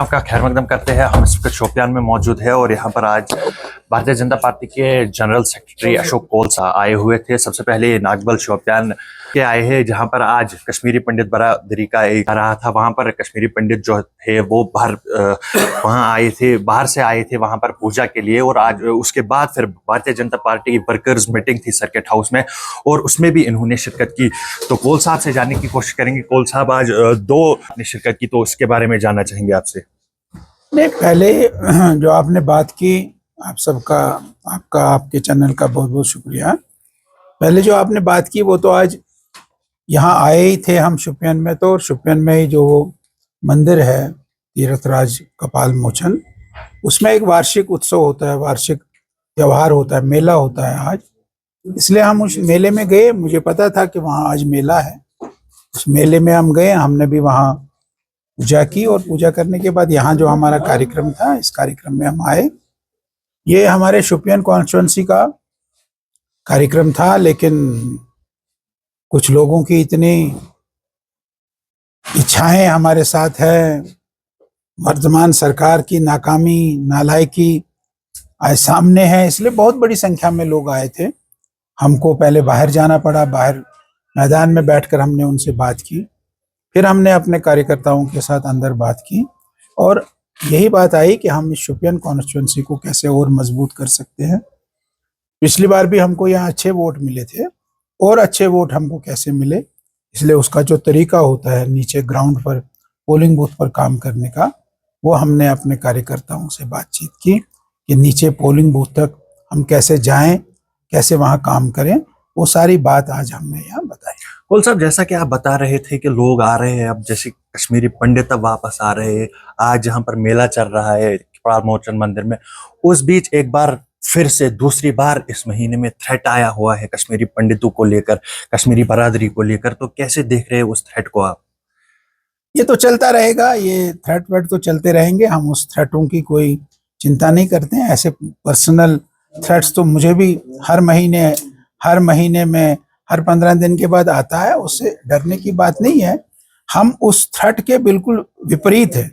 आपका खैर मकदम करते हैं। हम इस वक्त शोपियान में मौजूद है और यहाँ पर आज भारतीय जनता पार्टी के जनरल सेक्रेटरी अशोक कोलसा आए हुए थे। सबसे पहले नागबल शोपियान के आए हैं, जहाँ पर आज कश्मीरी पंडित बरादरी का एक आ रहा था। वहाँ पर कश्मीरी पंडित जो थे वो वहाँ आए थे, बाहर से आए थे वहाँ पर पूजा के लिए। और आज उसके बाद फिर भारतीय जनता पार्टी की वर्कर्स मीटिंग थी सर्किट हाउस में और उसमें भी इन्होंने शिरकत की। तो कोल साहब से जानने की कोशिश करेंगे। कोल साहब, आज दो ने शिरकत की, तो इसके बारे में जानना चाहेंगे आपसे। नहीं, पहले जो आपने बात की, आप सबका आपके चैनल का बहुत बहुत शुक्रिया। पहले जो आपने बात की वो तो आज यहाँ आए ही थे हम शोपियान में। तो शोपियान में ही जो मंदिर है तीर्थराज कपाल मोचन, उसमें एक वार्षिक उत्सव होता है, वार्षिक त्योहार होता है, मेला होता है आज। इसलिए हम उस मेले में गए। मुझे पता था कि वहाँ आज मेला है। उस मेले में हम गए, हमने भी वहाँ पूजा की और पूजा करने के बाद यहाँ जो हमारा कार्यक्रम था, इस कार्यक्रम में हम आए। ये हमारे शोपियान कॉन्स्टिट्यूंसी का कार्यक्रम था, लेकिन कुछ लोगों की इतनी इच्छाएं हमारे साथ है, वर्तमान सरकार की नाकामी, नालायकी आज सामने है, इसलिए बहुत बड़ी संख्या में लोग आए थे। हमको पहले बाहर जाना पड़ा, बाहर मैदान में बैठकर हमने उनसे बात की। फिर हमने अपने कार्यकर्ताओं के साथ अंदर बात की और यही बात आई कि हम इस शोपियान कॉन्स्टिट्यूंसी को कैसे और मजबूत कर सकते हैं। पिछली बार भी हमको यहाँ अच्छे वोट मिले थे और अच्छे वोट हमको कैसे मिले, इसलिए उसका जो तरीका होता है नीचे ग्राउंड पर पोलिंग बूथ पर काम करने का, वो हमने अपने कार्यकर्ताओं से बातचीत की कि नीचे पोलिंग बूथ तक हम कैसे जाएं, कैसे वहाँ काम करें। वो सारी बात आज हमने यहाँ बताई। कोल साहब, जैसा कि आप बता रहे थे कि लोग आ रहे हैं, अब जैसे कश्मीरी पंडित अब वापस आ रहे हैं, आज जहाँ पर मेला चल रहा है कपाल मोचन मंदिर में, उस बीच एक बार फिर से दूसरी बार इस महीने में थ्रेट आया हुआ है कश्मीरी पंडितों को लेकर, कश्मीरी बरादरी को लेकर। तो कैसे देख रहे हैं उस थ्रेट को आप? ये तो चलता रहेगा, ये थ्रेट वेट तो चलते रहेंगे। हम उस थ्रेटों की कोई चिंता नहीं करते हैं। ऐसे पर्सनल थ्रेट्स तो मुझे भी हर महीने में हर 15 दिन के बाद आता है। उससे डरने की बात नहीं है। हम उस थ्रेट के बिल्कुल विपरीत है।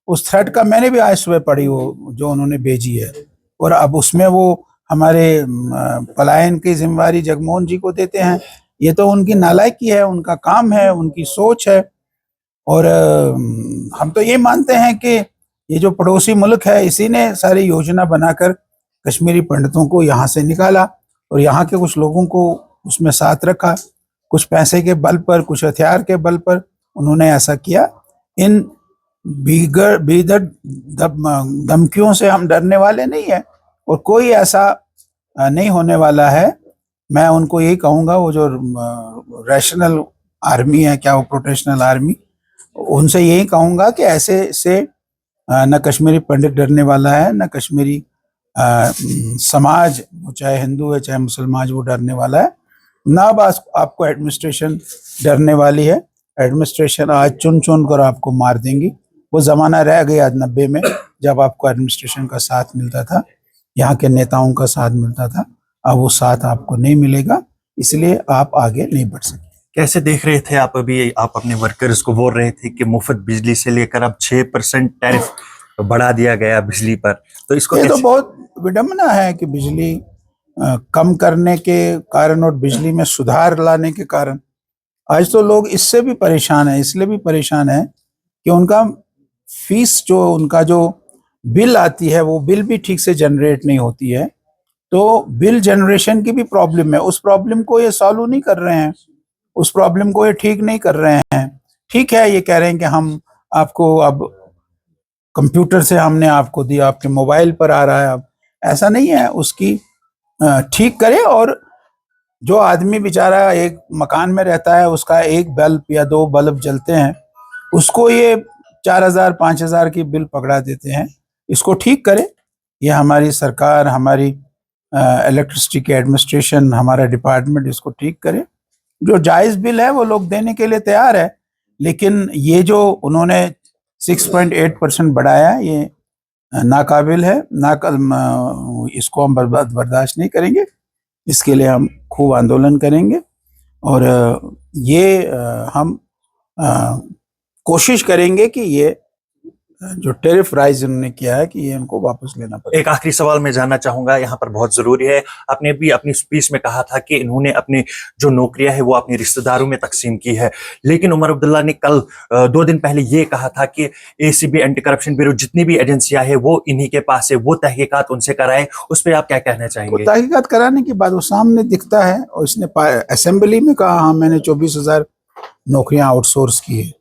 उस थ्रेट का मैंने भी आज सुबह पढ़ी, वो जो उन्होंने भेजी है, और अब उसमें वो हमारे पलायन की जिम्मेवारी जगमोहन जी को देते हैं। ये तो उनकी नालायकी है, उनका काम है, उनकी सोच है। और हम तो ये मानते हैं कि ये जो पड़ोसी मुल्क है, इसी ने सारी योजना बनाकर कश्मीरी पंडितों को यहाँ से निकाला और यहाँ के कुछ लोगों को उसमें साथ रखा। कुछ पैसे के बल पर, कुछ हथियार के बल पर उन्होंने ऐसा किया। इन भीतर धमकियों से हम डरने वाले नहीं है और कोई ऐसा नहीं होने वाला है। मैं उनको यही कहूँगा, वो जो रैशनल आर्मी है, क्या वो प्रोटेशनल आर्मी, उनसे यही कहूँगा कि ऐसे से न कश्मीरी पंडित डरने वाला है, न कश्मीरी समाज, चाहे हिंदू है चाहे मुसलमान, वो डरने वाला है। ना बस आपको एडमिनिस्ट्रेशन डरने वाली है। एडमिनिस्ट्रेशन आज चुन चुन कर आपको मार देंगी। वो जमाना रह गया 90 में, जब आपको एडमिनिस्ट्रेशन का साथ मिलता था, यहाँ के नेताओं का साथ मिलता था। अब वो साथ आपको नहीं मिलेगा, इसलिए आप आगे नहीं बढ़ सकते। कैसे देख रहे थे आप? अभी आप अपने वर्कर्स को बोल रहे थे कि मुफ्त बिजली से लेकर अब 6% टैरिफ बढ़ा दिया गया बिजली पर, तो इसको ये तो बहुत विडंबना है कि बिजली कम करने के कारण और बिजली में सुधार लाने के कारण आज तो लोग इससे भी परेशान है। इसलिए भी परेशान है कि उनका फीस, जो उनका जो बिल आती है, वो बिल भी ठीक से जनरेट नहीं होती है। तो बिल जनरेशन की भी प्रॉब्लम है। उस प्रॉब्लम को ये सॉल्व नहीं कर रहे हैं, उस प्रॉब्लम को ये ठीक नहीं कर रहे हैं। ठीक है, ये कह रहे हैं कि हम आपको अब कंप्यूटर से हमने आपको दिया, आपके मोबाइल पर आ रहा है। अब ऐसा नहीं है, उसकी ठीक करे। और जो आदमी बेचारा एक मकान में रहता है, उसका एक बल्ब या 2 बल्ब जलते हैं, उसको ये 4000 5000 की बिल पकड़ा देते हैं। इसको ठीक करे। ये हमारी सरकार, हमारी इलेक्ट्रिसिटी की एडमिनिस्ट्रेशन, हमारा डिपार्टमेंट इसको ठीक करे। जो जायज़ बिल है वो लोग देने के लिए तैयार है, लेकिन ये जो उन्होंने 6.8% बढ़ाया, ये नाकाबिल है। इसको हम बर्दाश्त नहीं करेंगे। इसके लिए हम खूब आंदोलन करेंगे और ये हम कोशिश करेंगे कि ये जो टेरिफ राइज उन्होंने किया है कि ये उनको वापस लेना पड़ेगा। एक आखिरी सवाल मैं जानना चाहूंगा, यहाँ पर बहुत जरूरी है। आपने भी अपनी स्पीच में कहा था कि इन्होंने अपनी जो नौकरियां है वो अपने रिश्तेदारों में तकसीम की है, लेकिन उमर अब्दुल्ला ने कल 2 दिन पहले ये कहा था कि एसीबी, एंटी करप्शन ब्यूरो, जितनी भी एजेंसियां है वो इन्हीं के पास है, वो तहकीकात उनसे कराए। उस पर आप क्या कहना वो चाहेंगे? तहकीकात कराने के बाद वो सामने दिखता है, और इसने असेंबली में कहा हाँ मैंने 24,000 नौकरियां आउटसोर्स की है।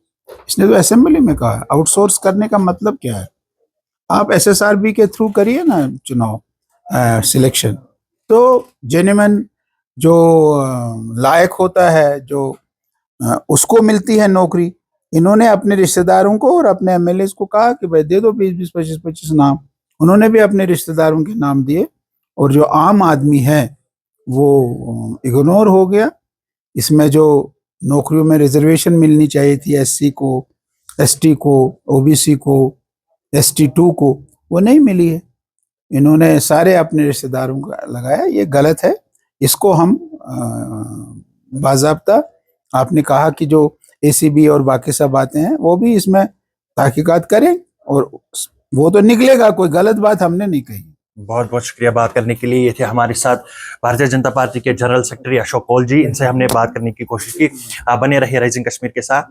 इसने तो असेंबली में कहा। आउटसोर्स करने का मतलब क्या है? आप एसएसआरबी के थ्रू करिए ना चुनाव, सिलेक्शन, तो जेन्युइन जो लायक होता है, जो उसको मिलती है नौकरी। इन्होंने अपने रिश्तेदारों को और अपने एमएलए को कहा कि भाई दे दो 20-20, 25-25 नाम। उन्होंने भी अपने रिश्तेदारों के नाम दिए, और जो आम आदमी है वो इग्नोर हो गया। इसमें जो नौकरियों में रिजर्वेशन मिलनी चाहिए थी एससी को, एसटी को, ओबीसी को, ST2 को, वो नहीं मिली है। इन्होंने सारे अपने रिश्तेदारों का लगाया। ये गलत है। इसको हम बाज़ाब्ता, आपने कहा कि जो एसीबी और बाकी सब बातें हैं वो भी इसमें तहकीकात करें, और वो तो निकलेगा। कोई गलत बात हमने नहीं कही। बहुत बहुत शुक्रिया बात करने के लिए। ये थे हमारे साथ भारतीय जनता पार्टी के जनरल सेक्रेटरी अशोक कौल जी। इनसे हमने बात करने की कोशिश की। आप बने रहिए राइजिंग कश्मीर के साथ।